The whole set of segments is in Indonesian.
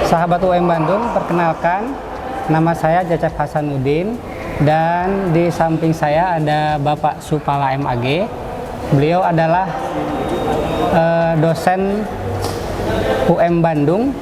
Sahabat UM Bandung, perkenalkan, nama saya Cecep Hasanuddin dan di samping saya ada Bapak Supala MAG. Beliau adalah dosen UM Bandung.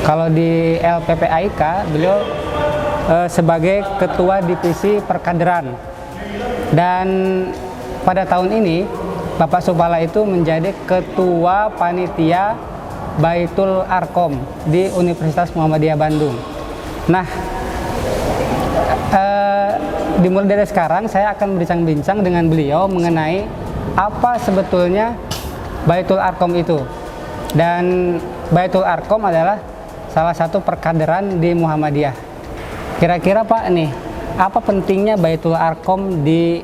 Kalau di LPPAIK, beliau sebagai Ketua Divisi Perkaderan. Dan pada tahun ini, Bapak Supala itu menjadi Ketua Panitia Baitul Arkom di Universitas Muhammadiyah Bandung. Nah, dimulai dari sekarang saya akan berbincang-bincang dengan beliau mengenai apa sebetulnya Baitul Arkom itu. Dan Baitul Arkom adalah salah satu perkaderan di Muhammadiyah. Kira-kira Pak nih, apa pentingnya Baitul Arkom di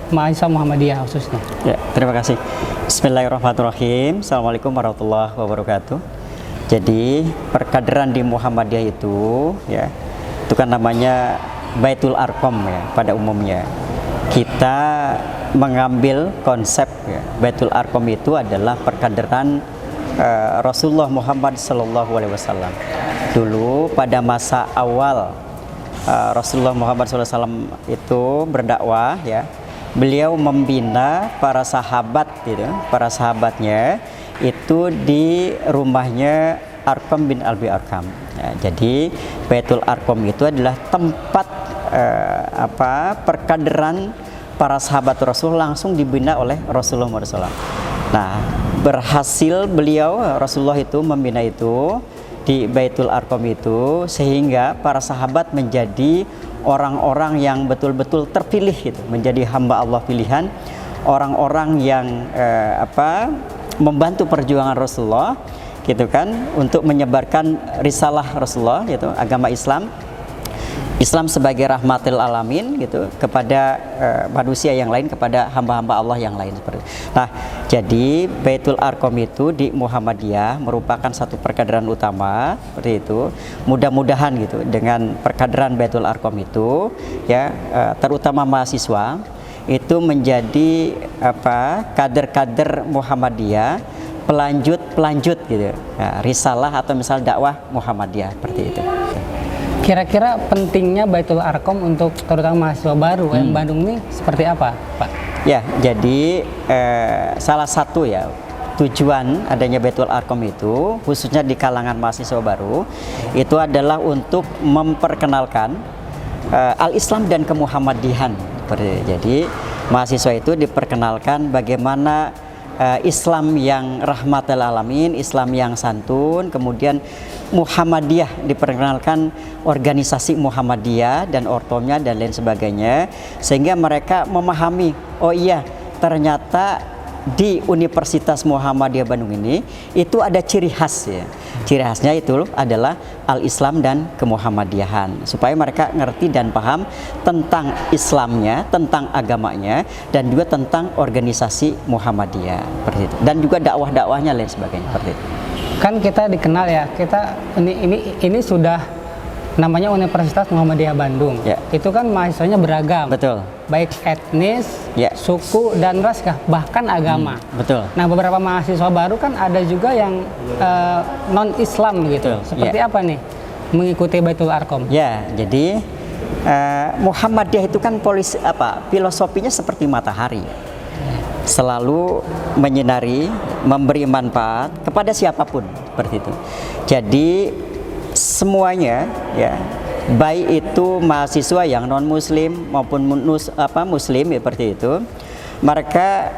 mahasiswa Muhammadiyah khususnya? Ya, terima kasih. Bismillahirrahmanirrahim. Assalamualaikum warahmatullahi wabarakatuh. Jadi perkaderan di Muhammadiyah itu, ya, itu kan namanya Baitul Arkom ya pada umumnya. Kita mengambil konsep ya, Baitul Arkom itu adalah perkaderan Rasulullah Muhammad SAW. Dulu pada masa awal Rasulullah Muhammad SAW itu berdakwah ya. Beliau membina para sahabat gitu, para sahabatnya itu di rumahnya Arkom bin Abi Arkom. Ya, jadi Baitul Arkom itu adalah tempat perkaderan para sahabat Rasul langsung dibina oleh Rasulullah SAW. Nah, berhasil beliau Rasulullah itu membina itu di Baitul Arkom itu sehingga para sahabat menjadi orang-orang yang betul-betul terpilih gitu, menjadi hamba Allah pilihan, orang-orang yang membantu perjuangan Rasulullah gitu kan untuk menyebarkan risalah Rasulullah gitu, agama Islam sebagai rahmatil alamin gitu kepada manusia yang lain, kepada hamba-hamba Allah yang lain seperti itu. Nah, jadi Baitul Arkom itu di Muhammadiyah merupakan satu perkaderan utama seperti itu. Mudah-mudahan gitu dengan perkaderan Baitul Arkom itu ya terutama mahasiswa itu menjadi kader-kader Muhammadiyah pelanjut gitu. Nah, risalah atau misal dakwah Muhammadiyah seperti itu. Kira-kira pentingnya Baitul Arkom untuk terutama mahasiswa baru UM Bandung ini seperti apa, Pak? Ya, jadi salah satu ya tujuan adanya Baitul Arkom itu khususnya di kalangan mahasiswa baru itu adalah untuk memperkenalkan al-Islam dan kemuhammadihan. Jadi mahasiswa itu diperkenalkan bagaimana Islam yang rahmatil alamin, Islam yang santun, kemudian Muhammadiyah diperkenalkan organisasi Muhammadiyah dan ortomnya dan lain sebagainya, sehingga mereka memahami, oh iya ternyata di Universitas Muhammadiyah Bandung ini itu ada ciri khas ya. Ciri khasnya itu adalah al-Islam dan kemuhammadiyahan, supaya mereka ngerti dan paham tentang Islamnya, tentang agamanya, dan juga tentang organisasi Muhammadiyah seperti itu. Dan juga dakwah-dakwahnya lain sebagainya seperti itu. Kan kita dikenal ya, kita ini sudah namanya Universitas Muhammadiyah Bandung. Ya. Itu kan mahasiswanya beragam. Betul. Baik etnis, ya, suku dan ras, bahkan agama. Betul. Nah, beberapa mahasiswa baru kan ada juga yang non-Islam gitu. Betul. Seperti ya, apa nih mengikuti Baitul Arkom? Ya, jadi Muhammadiyah itu kan filosofinya seperti matahari. Selalu menyinari, memberi manfaat kepada siapapun seperti itu. Jadi semuanya ya, baik itu mahasiswa yang non muslim maupun muslim ya, seperti itu, mereka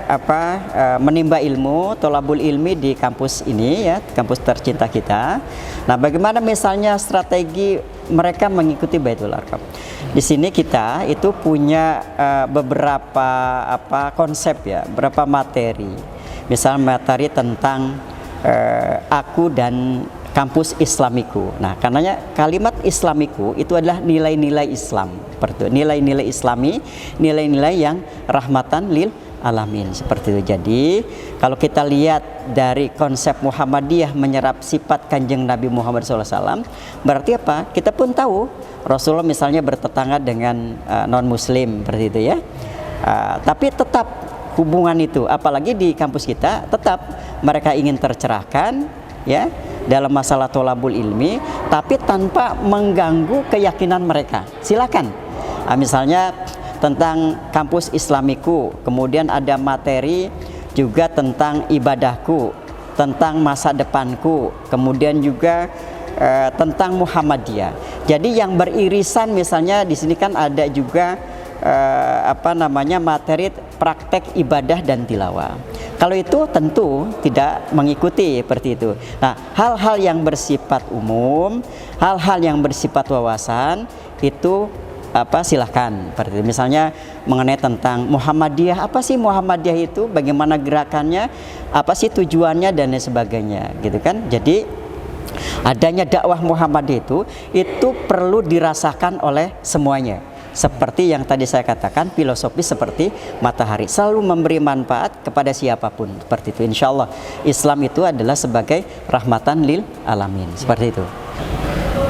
menimba ilmu, tholabul ilmi di kampus ini ya, kampus tercinta kita. Nah, bagaimana misalnya strategi mereka mengikuti Baitul Arkom? Di sini kita itu punya beberapa konsep ya, beberapa materi. Misalnya materi tentang aku dan kampus Islamiku. Nah, karenanya kalimat Islamiku itu adalah nilai-nilai Islam, nilai-nilai Islami, nilai-nilai yang rahmatan lil alamin seperti itu. Jadi kalau kita lihat dari konsep Muhammadiyah menyerap sifat Kanjeng Nabi Muhammad SAW, berarti apa? Kita pun tahu Rasulullah misalnya bertetangga dengan non muslim seperti itu ya. Tapi tetap hubungan itu, apalagi di kampus kita, tetap mereka ingin tercerahkan ya, dalam masalah tholabul ilmi, tapi tanpa mengganggu keyakinan mereka. Silakan. Misalnya tentang kampus Islamiku, kemudian ada materi juga tentang ibadahku, tentang masa depanku, kemudian juga tentang Muhammadiyah. Jadi yang beririsan, misalnya di sini kan ada juga materi praktek ibadah dan tilawah. Kalau itu tentu tidak mengikuti seperti itu. Nah, hal-hal yang bersifat umum, hal-hal yang bersifat wawasan itu silahkan. Seperti itu. Misalnya mengenai tentang Muhammadiyah, apa sih Muhammadiyah itu, bagaimana gerakannya, apa sih tujuannya dan lain sebagainya, gitu kan. Jadi adanya dakwah Muhammadiyah itu perlu dirasakan oleh semuanya. Seperti yang tadi saya katakan, filosofi seperti matahari selalu memberi manfaat kepada siapapun, seperti itu. Insya Allah Islam itu adalah sebagai rahmatan lil alamin, seperti itu.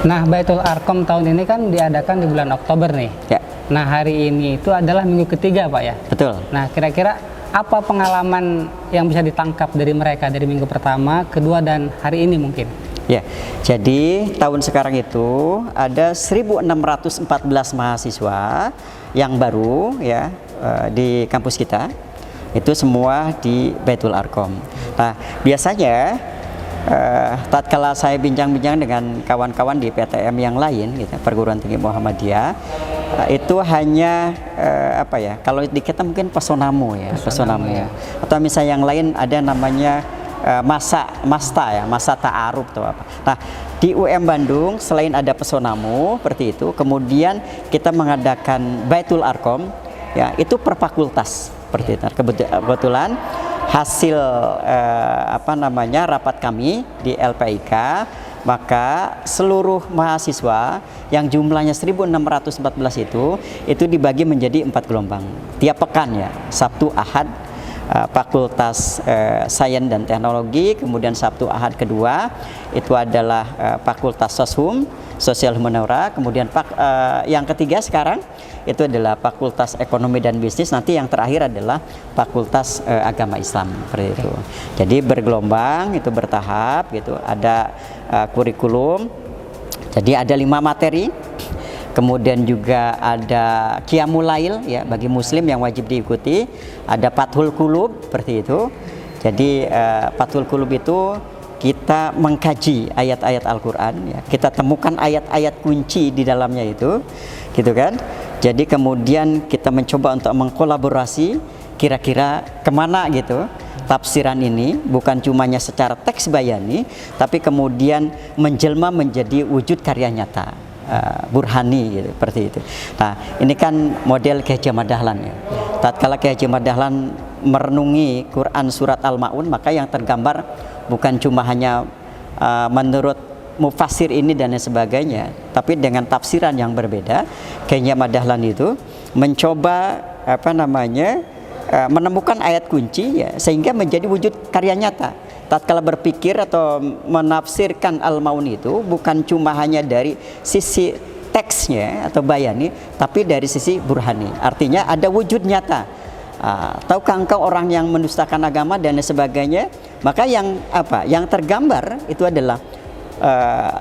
Nah, Baitul Arqam tahun ini kan diadakan di bulan Oktober nih. Ya. Nah, hari ini itu adalah minggu ketiga, Pak ya. Betul. Nah, kira-kira apa pengalaman yang bisa ditangkap dari mereka dari minggu pertama, kedua, dan hari ini mungkin? Ya, jadi tahun sekarang itu ada 1.614 mahasiswa yang baru ya di kampus kita. Itu semua di Baitul Arqam. Nah, biasanya tatkala saya bincang-bincang dengan kawan-kawan di PTM yang lain gitu, Perguruan Tinggi Muhammadiyah, itu hanya kalau di kita mungkin pesonamu ya. Atau misalnya yang lain ada namanya masa ta'aruf atau apa. Nah, di UM Bandung selain ada pesonamu seperti itu, kemudian kita mengadakan Baitul Arqam ya, itu per fakultas seperti itu. Kebetulan hasil rapat kami di LPIK, maka seluruh mahasiswa yang jumlahnya 1.614 itu dibagi menjadi 4 gelombang tiap pekan ya. Sabtu Ahad Fakultas Sains dan Teknologi, kemudian Sabtu Ahad kedua itu adalah Fakultas Soshum, Sosial Humaniora, kemudian yang ketiga sekarang itu adalah Fakultas Ekonomi dan Bisnis, nanti yang terakhir adalah Fakultas Agama Islam, seperti itu. Jadi bergelombang, itu bertahap gitu, ada kurikulum. Jadi ada 5 materi. Kemudian juga ada Qiyamul Lail ya, bagi muslim yang wajib diikuti. Ada Fathul Qulub seperti itu. Jadi Fathul Qulub itu kita mengkaji ayat-ayat Al-Qur'an ya. Kita temukan ayat-ayat kunci di dalamnya itu, gitu kan. Jadi kemudian kita mencoba untuk mengkolaborasi kira-kira kemana gitu tafsiran ini, bukan cumanya secara teks bayani, tapi kemudian menjelma menjadi wujud karya nyata. Burhani gitu, seperti itu. Nah, ini kan model Kiai Haji Ahmad Dahlan ya. Tatkala Kiai Haji Ahmad Dahlan merenungi Quran surat Al-Maun, maka yang tergambar bukan cuma hanya menurut mufassir ini dan lain sebagainya, tapi dengan tafsiran yang berbeda. Kiai Haji Ahmad Dahlan itu mencoba menemukan ayat kunci ya, sehingga menjadi wujud karya nyata. Tatkala berpikir atau menafsirkan Al-Maun itu bukan cuma hanya dari sisi teksnya atau bayani, tapi dari sisi burhani. Artinya ada wujud nyata. Tahukah engkau orang yang mendustakan agama dan sebagainya? Maka yang tergambar itu adalah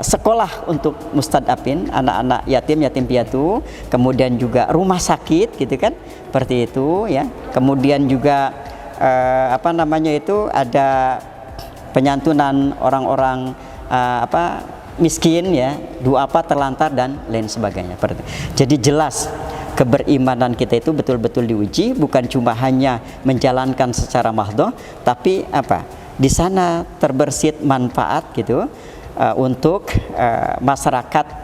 sekolah untuk mustadafin, anak-anak yatim piatu, kemudian juga rumah sakit gitu kan, seperti itu ya. Kemudian juga ada penyantunan orang-orang miskin ya, duafa terlantar dan lain sebagainya. Jadi jelas keberimanan kita itu betul-betul diuji, bukan cuma hanya menjalankan secara mahdhah, tapi di sana terbersit manfaat gitu untuk masyarakat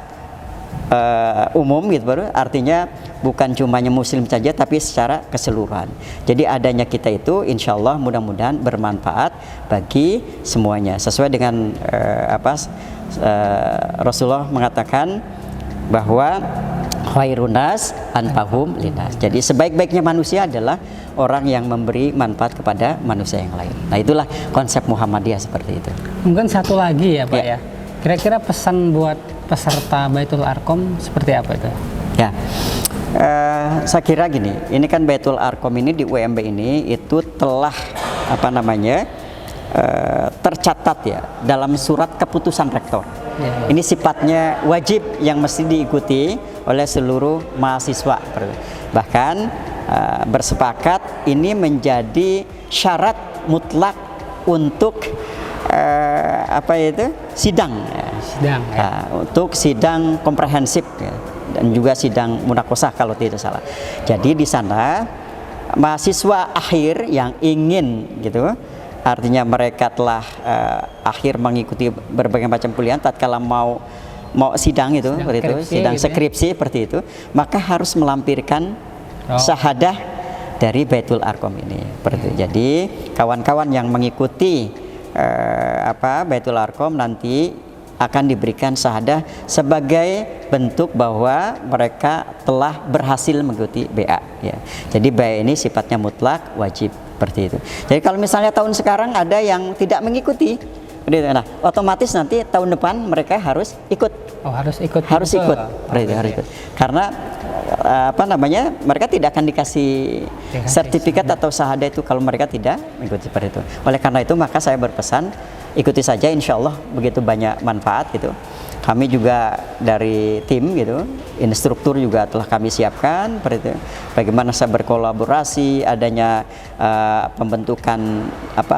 umum gitu, artinya bukan cuma muslim saja tapi secara keseluruhan. Jadi adanya kita itu insya Allah mudah-mudahan bermanfaat bagi semuanya, sesuai dengan Rasulullah mengatakan bahwa khairunas anfahum linas. Jadi sebaik-baiknya manusia adalah orang yang memberi manfaat kepada manusia yang lain. Nah, itulah konsep Muhammadiyah seperti itu. Mungkin satu lagi ya Pak ya. Kira-kira pesan buat peserta Baitul Arqam seperti apa itu? Ya, saya kira gini, ini kan Baitul Arqam ini di UMB ini itu telah tercatat ya dalam surat keputusan rektor. Ya. Ini sifatnya wajib yang mesti diikuti oleh seluruh mahasiswa. Bahkan bersepakat ini menjadi syarat mutlak untuk sidang. Sidang. Ya. Untuk sidang komprehensif ya, dan juga sidang munakosah kalau tidak salah. Jadi di sana mahasiswa akhir yang ingin gitu, artinya mereka telah akhir mengikuti berbagai macam kuliah, tatkala mau sidang itu, sidang skripsi seperti itu, maka harus melampirkan syahadah dari Baitul Arqam ini. Jadi kawan-kawan yang mengikuti Baitul Arqam nanti akan diberikan syahadah sebagai bentuk bahwa mereka telah berhasil mengikuti BA ya. Jadi BA ini sifatnya mutlak wajib seperti itu. Jadi kalau misalnya tahun sekarang ada yang tidak mengikuti, nah otomatis nanti tahun depan mereka harus ikut. Harus ikut. Harus ikut. Harus ikut. Karena mereka tidak akan dikasih sertifikat atau syahadah itu kalau mereka tidak mengikuti seperti itu. Oleh karena itu maka saya berpesan ikuti saja, insya Allah begitu banyak manfaat gitu. Kami juga dari tim gitu, instruktur juga telah kami siapkan seperti itu. Bagaimana saya berkolaborasi, adanya pembentukan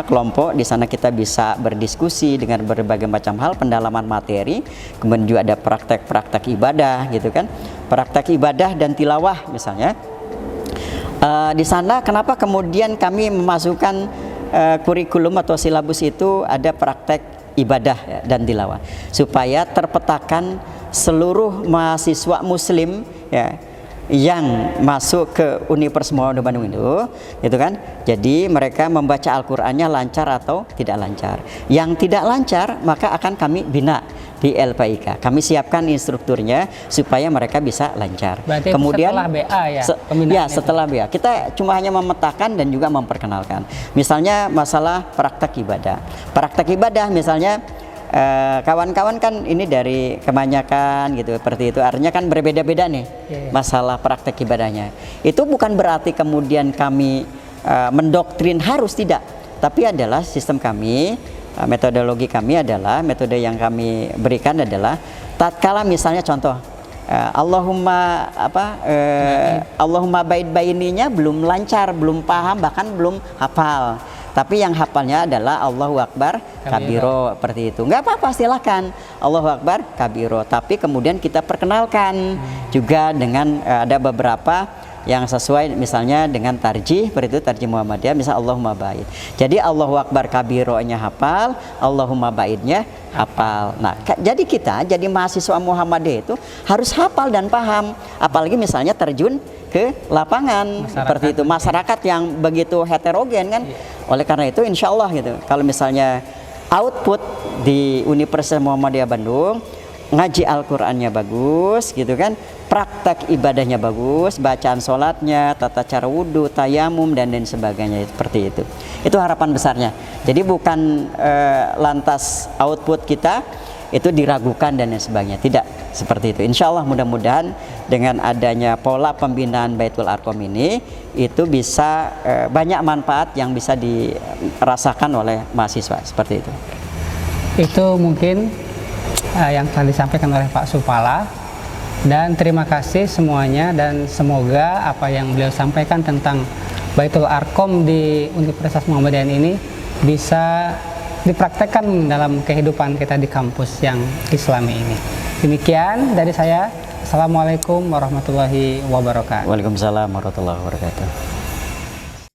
kelompok di sana kita bisa berdiskusi dengan berbagai macam hal, pendalaman materi, kemudian juga ada praktek-praktek ibadah gitu kan, praktek ibadah dan tilawah misalnya. Di sana kenapa kemudian kami memasukkan kurikulum atau silabus itu ada praktek ibadah ya, dan tilawah supaya terpetakan seluruh mahasiswa muslim ya yang masuk ke Universitas Muhammadiyah Bandung itu kan, jadi mereka membaca Al-Qur'annya lancar atau tidak lancar. Yang tidak lancar maka akan kami bina di LPIK. Kami siapkan instrukturnya supaya mereka bisa lancar. Berarti kemudian setelah BA ya? Setelah BA. Kita cuma hanya memetakan dan juga memperkenalkan. Misalnya masalah praktek ibadah. Praktek ibadah misalnya kawan-kawan kan ini dari kebanyakan gitu seperti itu, artinya kan berbeda-beda nih masalah praktek ibadahnya. Itu bukan berarti kemudian kami mendoktrin harus, tidak, tapi adalah sistem kami, metodologi kami adalah metode yang kami berikan adalah tatkala misalnya contoh Allahumma bait baininya belum lancar, belum paham, bahkan belum hafal. Tapi yang hafalnya adalah Allahu Akbar kabiro seperti itu. Nggak apa-apa, silakan Allahu Akbar kabiro. Tapi kemudian kita perkenalkan juga dengan ada beberapa yang sesuai misalnya dengan tarjih seperti itu, tarjih Muhammadiyah misal Allahumma bait. Jadi Allahu Akbar kabironya hafal, Allahumma baitnya hafal. Nah, jadi kita jadi mahasiswa Muhammadiyah itu harus hafal dan paham, apalagi misalnya terjun ke lapangan seperti itu, masyarakat yang begitu heterogen kan. Oleh karena itu insya Allah gitu, kalau misalnya output di Universitas Muhammadiyah Bandung ngaji Al-Qur'annya bagus gitu kan, praktek ibadahnya bagus, bacaan sholatnya, tata cara wudhu, tayamum dan lain sebagainya seperti itu. Itu harapan besarnya. Jadi bukan lantas output kita itu diragukan dan lain sebagainya, tidak seperti itu. Insya Allah mudah-mudahan dengan adanya pola pembinaan Baitul Arqam ini itu bisa banyak manfaat yang bisa dirasakan oleh mahasiswa seperti itu. Itu mungkin yang telah disampaikan oleh Pak Supala, dan terima kasih semuanya, dan semoga apa yang beliau sampaikan tentang Baitul Arqam di Universitas Muhammadiyah ini bisa dipraktekkan dalam kehidupan kita di kampus yang Islami ini. Demikian dari saya. Assalamualaikum warahmatullahi wabarakatuh. Waalaikumsalam warahmatullahi wabarakatuh.